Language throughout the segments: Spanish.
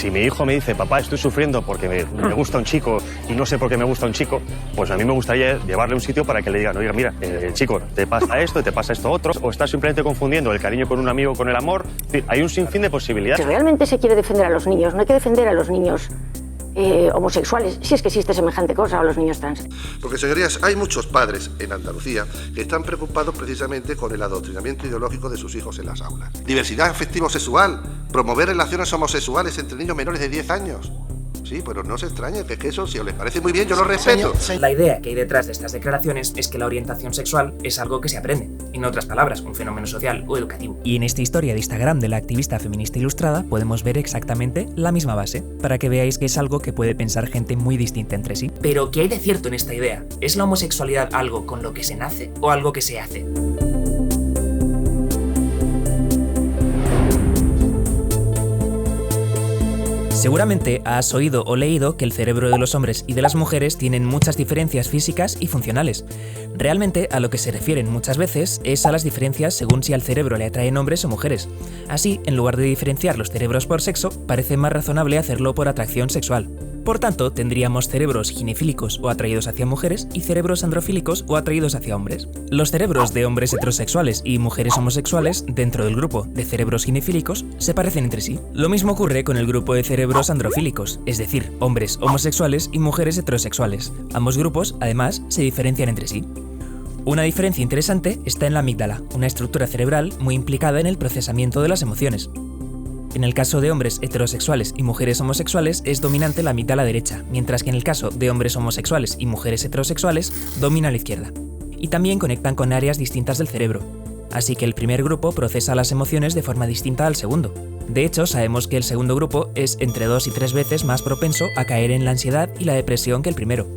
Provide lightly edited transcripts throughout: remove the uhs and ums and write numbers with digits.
si mi hijo me dice, papá, estoy sufriendo porque me gusta un chico y no sé por qué me gusta un chico, pues a mí me gustaría llevarle a un sitio para que le digan, oiga, mira, chico, te pasa esto y te pasa esto otro, o estás simplemente confundiendo el cariño con un amigo con el amor. Hay un sinfín de posibilidades. Si realmente se quiere defender a los niños, no hay que defender a los niños homosexuales, si es que existe semejante cosa, o los niños trans. Porque, señorías, hay muchos padres en Andalucía que están preocupados precisamente con el adoctrinamiento ideológico de sus hijos en las aulas. Diversidad afectivo-sexual, promover relaciones homosexuales entre niños menores de 10 años. Sí, pero no se extrañe, que eso, si os les parece muy bien, yo lo respeto. La idea que hay detrás de estas declaraciones es que la orientación sexual es algo que se aprende, en otras palabras, un fenómeno social o educativo. Y en esta historia de Instagram de la activista feminista ilustrada podemos ver exactamente la misma base, para que veáis que es algo que puede pensar gente muy distinta entre sí. Pero, ¿qué hay de cierto en esta idea? ¿Es la homosexualidad algo con lo que se nace o algo que se hace? Seguramente has oído o leído que el cerebro de los hombres y de las mujeres tienen muchas diferencias físicas y funcionales. Realmente a lo que se refieren muchas veces es a las diferencias según si al cerebro le atraen hombres o mujeres. Así, en lugar de diferenciar los cerebros por sexo, parece más razonable hacerlo por atracción sexual. Por tanto, tendríamos cerebros ginefílicos o atraídos hacia mujeres y cerebros androfílicos o atraídos hacia hombres. Los cerebros de hombres heterosexuales y mujeres homosexuales dentro del grupo de cerebros ginefílicos se parecen entre sí. Lo mismo ocurre con el grupo de cerebros androfílicos, es decir, hombres homosexuales y mujeres heterosexuales. Ambos grupos, además, se diferencian entre sí. Una diferencia interesante está en la amígdala, una estructura cerebral muy implicada en el procesamiento de las emociones. En el caso de hombres heterosexuales y mujeres homosexuales es dominante la amígdala derecha, mientras que en el caso de hombres homosexuales y mujeres heterosexuales domina la izquierda. Y también conectan con áreas distintas del cerebro. Así que el primer grupo procesa las emociones de forma distinta al segundo. De hecho, sabemos que el segundo grupo es entre 2 y 3 veces más propenso a caer en la ansiedad y la depresión que el primero.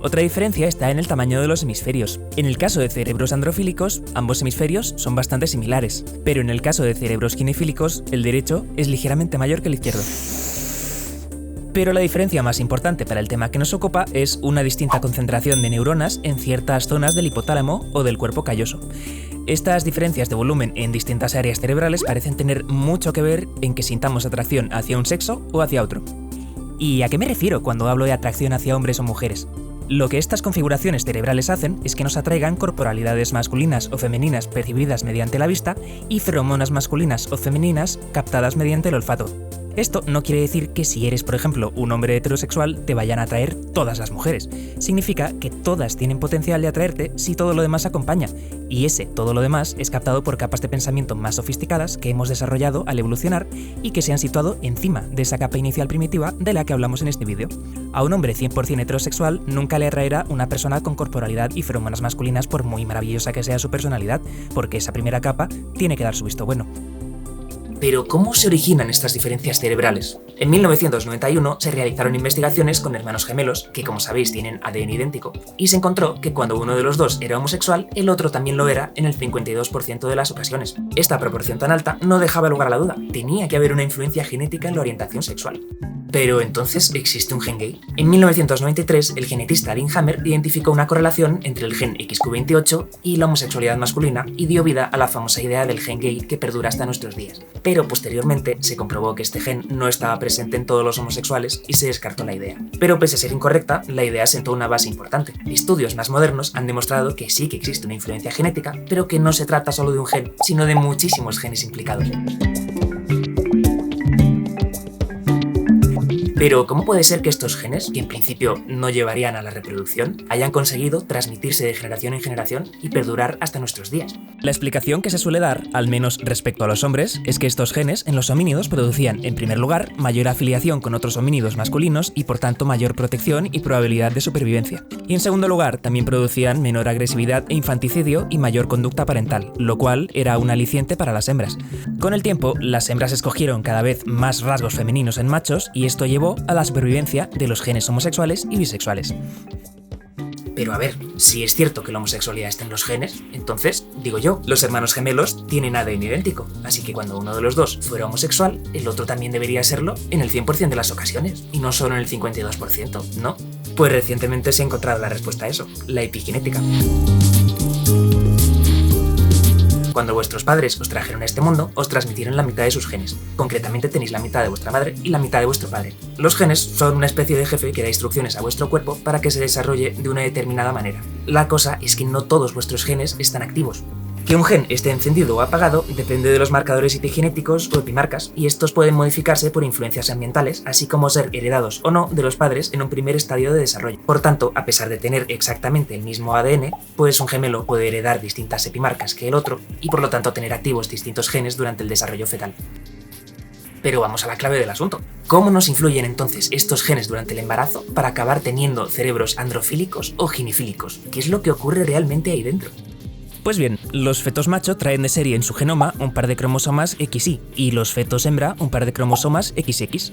Otra diferencia está en el tamaño de los hemisferios. En el caso de cerebros androfílicos, ambos hemisferios son bastante similares, pero en el caso de cerebros ginefílicos, el derecho es ligeramente mayor que el izquierdo. Pero la diferencia más importante para el tema que nos ocupa es una distinta concentración de neuronas en ciertas zonas del hipotálamo o del cuerpo calloso. Estas diferencias de volumen en distintas áreas cerebrales parecen tener mucho que ver en que sintamos atracción hacia un sexo o hacia otro. ¿Y a qué me refiero cuando hablo de atracción hacia hombres o mujeres? Lo que estas configuraciones cerebrales hacen es que nos atraigan corporalidades masculinas o femeninas percibidas mediante la vista y feromonas masculinas o femeninas captadas mediante el olfato. Esto no quiere decir que si eres, por ejemplo, un hombre heterosexual, te vayan a atraer todas las mujeres. Significa que todas tienen potencial de atraerte si todo lo demás acompaña, y ese todo lo demás es captado por capas de pensamiento más sofisticadas que hemos desarrollado al evolucionar y que se han situado encima de esa capa inicial primitiva de la que hablamos en este vídeo. A un hombre 100% heterosexual nunca le atraerá una persona con corporalidad y feromonas masculinas por muy maravillosa que sea su personalidad, porque esa primera capa tiene que dar su visto bueno. Pero, ¿cómo se originan estas diferencias cerebrales? En 1991 se realizaron investigaciones con hermanos gemelos, que como sabéis tienen ADN idéntico, y se encontró que cuando uno de los dos era homosexual, el otro también lo era en el 52% de las ocasiones. Esta proporción tan alta no dejaba lugar a la duda, tenía que haber una influencia genética en la orientación sexual. Pero ¿entonces existe un gen gay? En 1993, el genetista Dean Hammer identificó una correlación entre el gen XQ28 y la homosexualidad masculina y dio vida a la famosa idea del gen gay que perdura hasta nuestros días. Pero posteriormente se comprobó que este gen no estaba presente en todos los homosexuales y se descartó la idea. Pero pese a ser incorrecta, la idea sentó una base importante. Estudios más modernos han demostrado que sí que existe una influencia genética, pero que no se trata solo de un gen, sino de muchísimos genes implicados. Pero, ¿cómo puede ser que estos genes, que en principio no llevarían a la reproducción, hayan conseguido transmitirse de generación en generación y perdurar hasta nuestros días? La explicación que se suele dar, al menos respecto a los hombres, es que estos genes en los homínidos producían, en primer lugar, mayor afiliación con otros homínidos masculinos y por tanto mayor protección y probabilidad de supervivencia. Y en segundo lugar, también producían menor agresividad e infanticidio y mayor conducta parental, lo cual era un aliciente para las hembras. Con el tiempo, las hembras escogieron cada vez más rasgos femeninos en machos y esto llevó a la supervivencia de los genes homosexuales y bisexuales. Pero a ver, si es cierto que la homosexualidad está en los genes, entonces, digo yo, los hermanos gemelos tienen ADN idéntico, así que cuando uno de los dos fuera homosexual, el otro también debería serlo en el 100% de las ocasiones, y no solo en el 52%, ¿no? Pues recientemente se ha encontrado la respuesta a eso, la epigenética. Cuando vuestros padres os trajeron a este mundo, os transmitieron la mitad de sus genes. Concretamente tenéis la mitad de vuestra madre y la mitad de vuestro padre. Los genes son una especie de jefe que da instrucciones a vuestro cuerpo para que se desarrolle de una determinada manera. La cosa es que no todos vuestros genes están activos. Que un gen esté encendido o apagado depende de los marcadores epigenéticos o epimarcas, y estos pueden modificarse por influencias ambientales, así como ser heredados o no de los padres en un primer estadio de desarrollo. Por tanto, a pesar de tener exactamente el mismo ADN, pues un gemelo puede heredar distintas epimarcas que el otro, y por lo tanto tener activos distintos genes durante el desarrollo fetal. Pero vamos a la clave del asunto. ¿Cómo nos influyen entonces estos genes durante el embarazo para acabar teniendo cerebros androfílicos o ginefílicos? ¿Qué es lo que ocurre realmente ahí dentro? Pues bien, los fetos macho traen de serie en su genoma un par de cromosomas XY y los fetos hembra un par de cromosomas XX.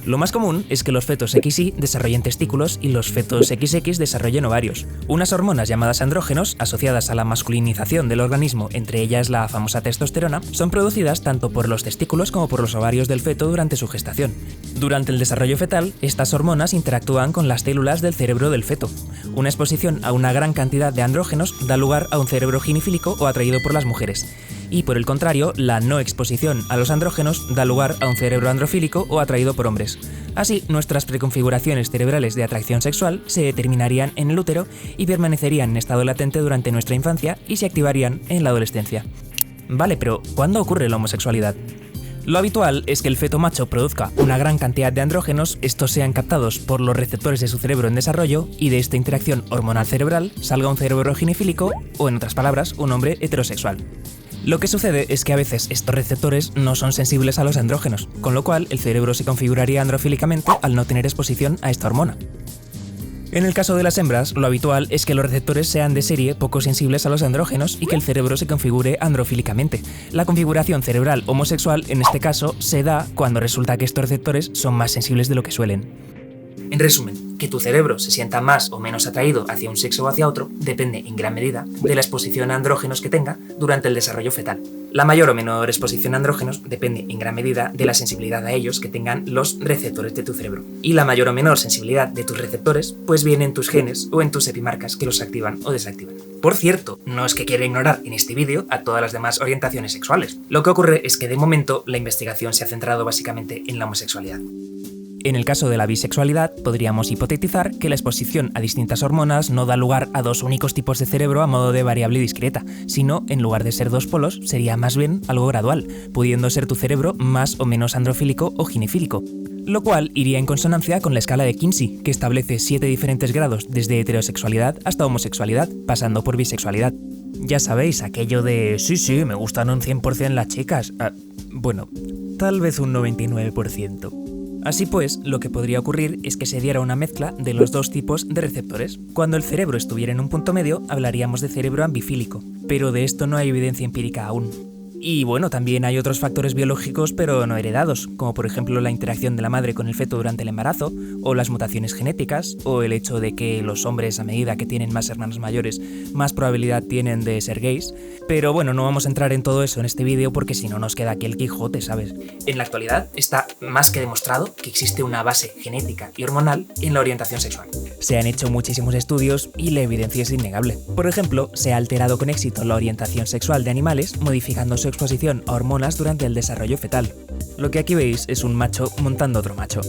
Lo más común es que los fetos XY desarrollen testículos y los fetos XX desarrollen ovarios. Unas hormonas llamadas andrógenos, asociadas a la masculinización del organismo, entre ellas la famosa testosterona, son producidas tanto por los testículos como por los ovarios del feto durante su gestación. Durante el desarrollo fetal, estas hormonas interactúan con las células del cerebro del feto. Una exposición a una gran cantidad de andrógenos da lugar a un cerebro ginefílico o atraído por las mujeres. Y por el contrario, la no exposición a los andrógenos da lugar a un cerebro androfílico o atraído por hombres. Así, nuestras preconfiguraciones cerebrales de atracción sexual se determinarían en el útero y permanecerían en estado latente durante nuestra infancia y se activarían en la adolescencia. Vale, pero ¿cuándo ocurre la homosexualidad? Lo habitual es que el feto macho produzca una gran cantidad de andrógenos, estos sean captados por los receptores de su cerebro en desarrollo y de esta interacción hormonal cerebral salga un cerebro ginefílico o, en otras palabras, un hombre heterosexual. Lo que sucede es que a veces estos receptores no son sensibles a los andrógenos, con lo cual el cerebro se configuraría androfílicamente al no tener exposición a esta hormona. En el caso de las hembras, lo habitual es que los receptores sean de serie poco sensibles a los andrógenos y que el cerebro se configure androfílicamente. La configuración cerebral homosexual, en este caso, se da cuando resulta que estos receptores son más sensibles de lo que suelen. En resumen, que tu cerebro se sienta más o menos atraído hacia un sexo o hacia otro depende en gran medida de la exposición a andrógenos que tenga durante el desarrollo fetal. La mayor o menor exposición a andrógenos depende en gran medida de la sensibilidad a ellos que tengan los receptores de tu cerebro. Y la mayor o menor sensibilidad de tus receptores pues viene en tus genes o en tus epimarcas que los activan o desactivan. Por cierto, no es que quiera ignorar en este vídeo a todas las demás orientaciones sexuales. Lo que ocurre es que de momento la investigación se ha centrado básicamente en la homosexualidad. En el caso de la bisexualidad, podríamos hipotetizar que la exposición a distintas hormonas no da lugar a dos únicos tipos de cerebro a modo de variable discreta, sino, en lugar de ser dos polos, sería más bien algo gradual, pudiendo ser tu cerebro más o menos androfílico o ginefílico, lo cual iría en consonancia con la escala de Kinsey, que establece 7 diferentes grados desde heterosexualidad hasta homosexualidad, pasando por bisexualidad. Ya sabéis, aquello de sí, me gustan un 100% las chicas. Bueno, tal vez un 99%. Así pues, lo que podría ocurrir es que se diera una mezcla de los dos tipos de receptores. Cuando el cerebro estuviera en un punto medio, hablaríamos de cerebro ambifílico, pero de esto no hay evidencia empírica aún. Y bueno, también hay otros factores biológicos pero no heredados, como por ejemplo la interacción de la madre con el feto durante el embarazo, o las mutaciones genéticas, o el hecho de que los hombres, a medida que tienen más hermanos mayores, más probabilidad tienen de ser gays. Pero bueno, no vamos a entrar en todo eso en este vídeo porque si no nos queda aquí el Quijote, ¿sabes? En la actualidad está más que demostrado que existe una base genética y hormonal en la orientación sexual. Se han hecho muchísimos estudios y la evidencia es innegable. Por ejemplo, se ha alterado con éxito la orientación sexual de animales modificando su exposición a hormonas durante el desarrollo fetal. Lo que aquí veis es un macho montando otro macho.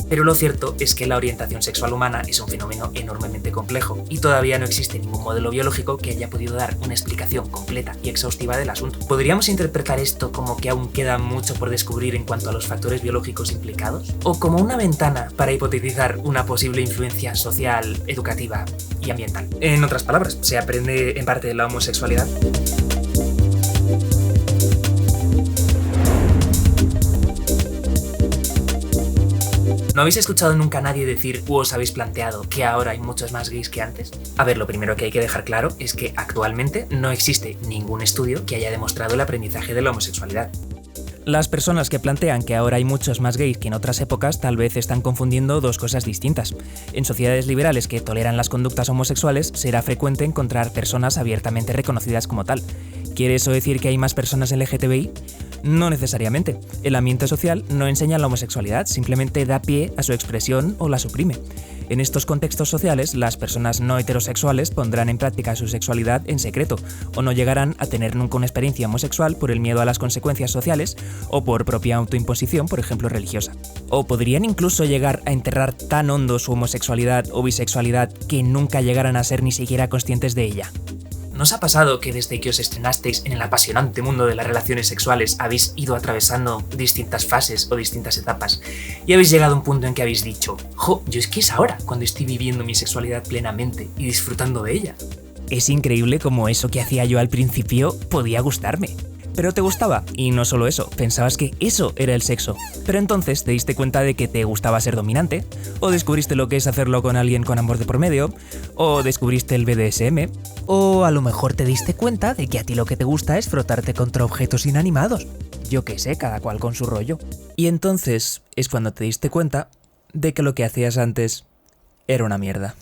Pero lo cierto es que la orientación sexual humana es un fenómeno enormemente complejo y todavía no existe ningún modelo biológico que haya podido dar una explicación completa y exhaustiva del asunto. ¿Podríamos interpretar esto como que aún queda mucho por descubrir en cuanto a los factores biológicos implicados? ¿O como una ventana para hipotetizar una posible influencia social, educativa y ambiental? En otras palabras, ¿se aprende en parte de la homosexualidad? ¿No habéis escuchado nunca a nadie decir o os habéis planteado que ahora hay muchos más gays que antes? A ver, lo primero que hay que dejar claro es que actualmente no existe ningún estudio que haya demostrado el aprendizaje de la homosexualidad. Las personas que plantean que ahora hay muchos más gays que en otras épocas tal vez están confundiendo dos cosas distintas. En sociedades liberales que toleran las conductas homosexuales será frecuente encontrar personas abiertamente reconocidas como tal. ¿Quiere eso decir que hay más personas LGTBI? No necesariamente. El ambiente social no enseña la homosexualidad, simplemente da pie a su expresión o la suprime. En estos contextos sociales, las personas no heterosexuales pondrán en práctica su sexualidad en secreto, o no llegarán a tener nunca una experiencia homosexual por el miedo a las consecuencias sociales o por propia autoimposición, por ejemplo, religiosa. O podrían incluso llegar a enterrar tan hondo su homosexualidad o bisexualidad que nunca llegaran a ser ni siquiera conscientes de ella. ¿No os ha pasado que desde que os estrenasteis en el apasionante mundo de las relaciones sexuales habéis ido atravesando distintas fases o distintas etapas y habéis llegado a un punto en que habéis dicho, yo es que es ahora cuando estoy viviendo mi sexualidad plenamente y disfrutando de ella? Es increíble cómo eso que hacía yo al principio podía gustarme. Pero te gustaba, y no solo eso, pensabas que eso era el sexo. Pero entonces te diste cuenta de que te gustaba ser dominante, o descubriste lo que es hacerlo con alguien con amor de por medio, o descubriste el BDSM, o a lo mejor te diste cuenta de que a ti lo que te gusta es frotarte contra objetos inanimados. Yo qué sé, cada cual con su rollo. Y entonces es cuando te diste cuenta de que lo que hacías antes era una mierda.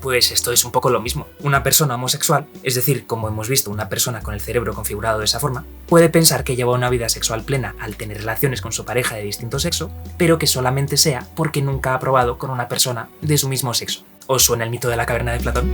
Pues esto es un poco lo mismo. Una persona homosexual, es decir, como hemos visto, una persona con el cerebro configurado de esa forma, puede pensar que lleva una vida sexual plena al tener relaciones con su pareja de distinto sexo, pero que solamente sea porque nunca ha probado con una persona de su mismo sexo. ¿Os suena el mito de la caverna de Platón?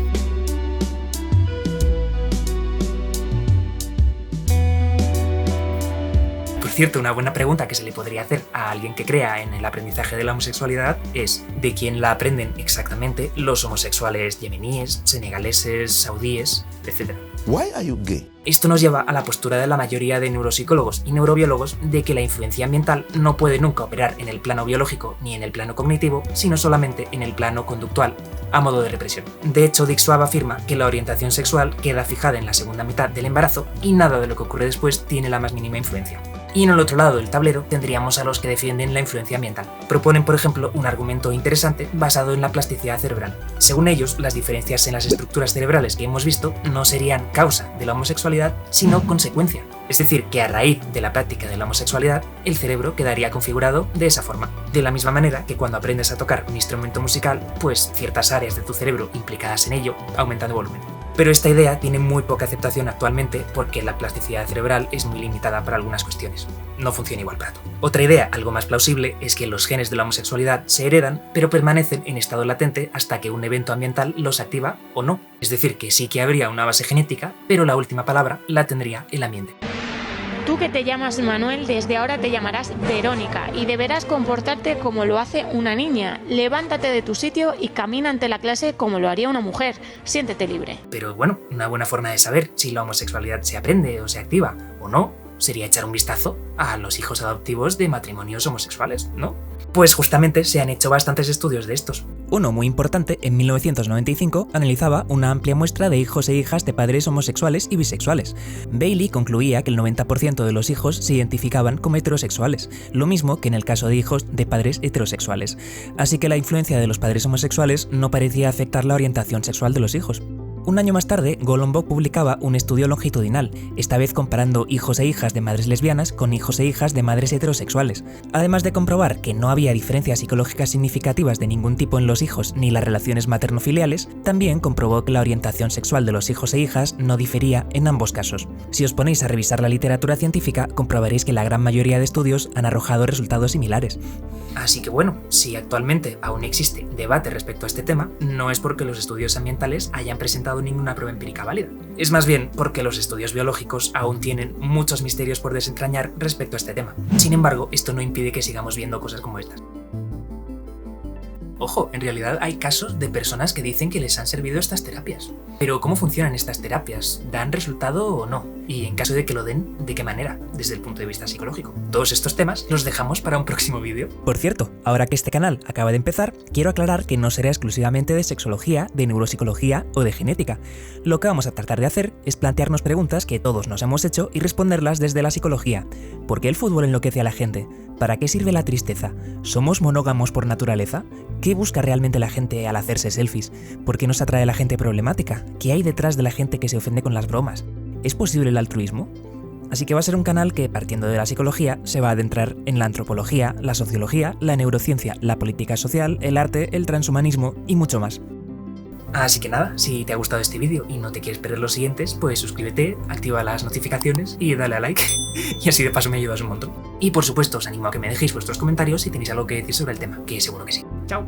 Por cierto, una buena pregunta que se le podría hacer a alguien que crea en el aprendizaje de la homosexualidad es ¿de quién la aprenden exactamente los homosexuales yemeníes, senegaleses, saudíes, etc.? Why are you gay? Esto nos lleva a la postura de la mayoría de neuropsicólogos y neurobiólogos de que la influencia ambiental no puede nunca operar en el plano biológico ni en el plano cognitivo, sino solamente en el plano conductual, a modo de represión. De hecho, Dick Swab afirma que la orientación sexual queda fijada en la segunda mitad del embarazo y nada de lo que ocurre después tiene la más mínima influencia. Y en el otro lado del tablero tendríamos a los que defienden la influencia ambiental. Proponen, por ejemplo, un argumento interesante basado en la plasticidad cerebral. Según ellos, las diferencias en las estructuras cerebrales que hemos visto no serían causa de la homosexualidad, sino consecuencia. Es decir, que a raíz de la práctica de la homosexualidad, el cerebro quedaría configurado de esa forma. De la misma manera que cuando aprendes a tocar un instrumento musical, pues ciertas áreas de tu cerebro implicadas en ello aumentan de volumen. Pero esta idea tiene muy poca aceptación actualmente porque la plasticidad cerebral es muy limitada para algunas cuestiones. No funciona igual para todo. Otra idea, algo más plausible, es que los genes de la homosexualidad se heredan, pero permanecen en estado latente hasta que un evento ambiental los activa o no. Es decir, que sí que habría una base genética, pero la última palabra la tendría el ambiente. Tú que te llamas Manuel, desde ahora te llamarás Verónica y deberás comportarte como lo hace una niña. Levántate de tu sitio y camina ante la clase como lo haría una mujer. Siéntete libre. Pero bueno, una buena forma de saber si la homosexualidad se aprende o se activa o no sería echar un vistazo a los hijos adoptivos de matrimonios homosexuales, ¿no? Pues justamente se han hecho bastantes estudios de estos. Uno muy importante, en 1995, analizaba una amplia muestra de hijos e hijas de padres homosexuales y bisexuales. Bailey concluía que el 90% de los hijos se identificaban como heterosexuales, lo mismo que en el caso de hijos de padres heterosexuales. Así que la influencia de los padres homosexuales no parecía afectar la orientación sexual de los hijos. Un año más tarde, Golombok publicaba un estudio longitudinal, esta vez comparando hijos e hijas de madres lesbianas con hijos e hijas de madres heterosexuales. Además de comprobar que no había diferencias psicológicas significativas de ningún tipo en los hijos ni las relaciones materno-filiales, también comprobó que la orientación sexual de los hijos e hijas no difería en ambos casos. Si os ponéis a revisar la literatura científica, comprobaréis que la gran mayoría de estudios han arrojado resultados similares. Así que bueno, si actualmente aún existe debate respecto a este tema, no es porque los estudios ambientales hayan presentado ninguna prueba empírica válida. Es más bien porque los estudios biológicos aún tienen muchos misterios por desentrañar respecto a este tema. Sin embargo, esto no impide que sigamos viendo cosas como estas. Ojo, en realidad hay casos de personas que dicen que les han servido estas terapias. Pero ¿cómo funcionan estas terapias? ¿Dan resultado o no? Y en caso de que lo den, ¿de qué manera? Desde el punto de vista psicológico. Todos estos temas los dejamos para un próximo vídeo. Por cierto, ahora que este canal acaba de empezar, quiero aclarar que no será exclusivamente de sexología, de neuropsicología o de genética. Lo que vamos a tratar de hacer es plantearnos preguntas que todos nos hemos hecho y responderlas desde la psicología. ¿Por qué el fútbol enloquece a la gente? ¿Para qué sirve la tristeza? ¿Somos monógamos por naturaleza? ¿Qué busca realmente la gente al hacerse selfies? ¿Por qué nos atrae la gente problemática? ¿Qué hay detrás de la gente que se ofende con las bromas? ¿Es posible el altruismo? Así que va a ser un canal que, partiendo de la psicología, se va a adentrar en la antropología, la sociología, la neurociencia, la política social, el arte, el transhumanismo y mucho más. Así que nada, si te ha gustado este vídeo y no te quieres perder los siguientes, pues suscríbete, activa las notificaciones y dale a like. Y así de paso me ayudas un montón. Y por supuesto os animo a que me dejéis vuestros comentarios si tenéis algo que decir sobre el tema, que seguro que sí. ¡Chao!